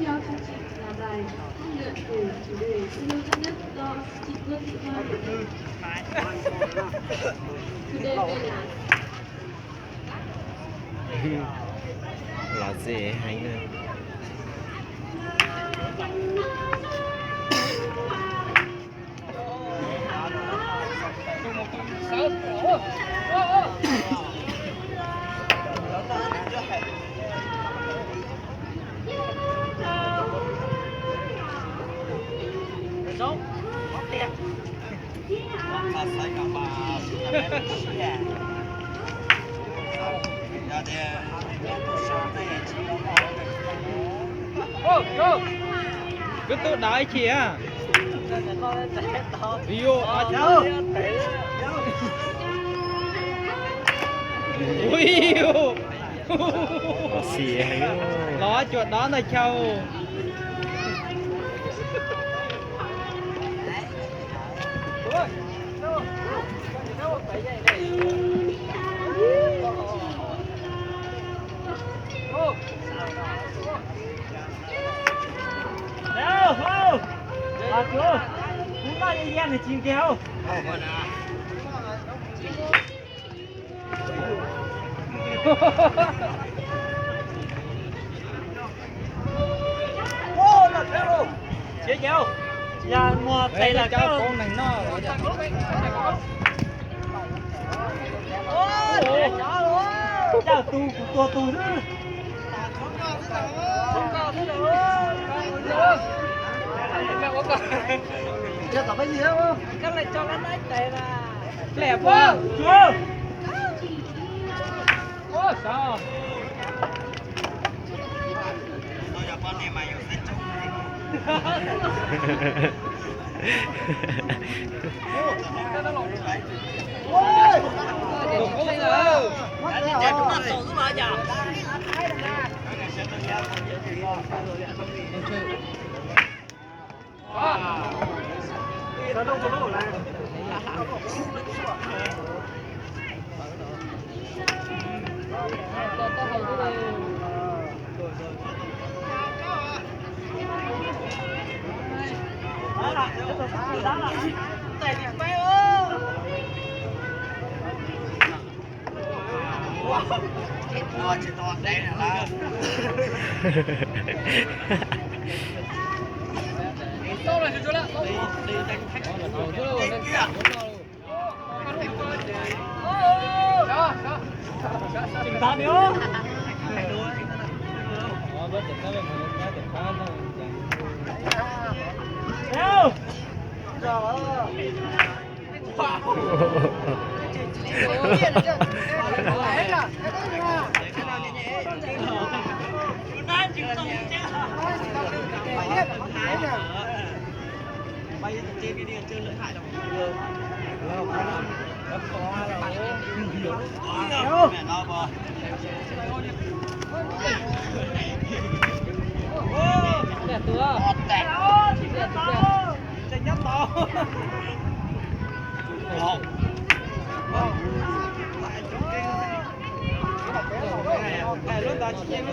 Theo chương trình là bài Công nhận của chủ đề yêu thương nhất do chị Vương Thị Hoa chủ đề về là dễ hay nữa. Cứ tự đái chị à. Rio à cháu. Ui. Xì hay nữa. Đó chuột đó là cháu. Chú, cũng bao nhiêu em thì chìm kéo. Ô, là kéo. Chế kéo. Nhà mua thầy là kéo. Con này nó. Ô, chào tù của tù nữa. Cho tao cái gì không? Các lại cho ăn anh này là Lẻ quá. chưa. Ô sao? Tôi cho con này mày sẽ chung. Ôi! Đừng có lên nào. Chết chúng ta tổ giúp bà nhỉ? Nó đông có này. Nó chỉ toàn đây là Đâu rồi chú lại. đi đánh khách chỉnh ta nữa. Đâu? Bay trên cái điện chơi lợi hại đâu. Mẹ nó bò. Đẹp chưa? Đẹp. Chạy nhất to. Không. Lúc đó chị em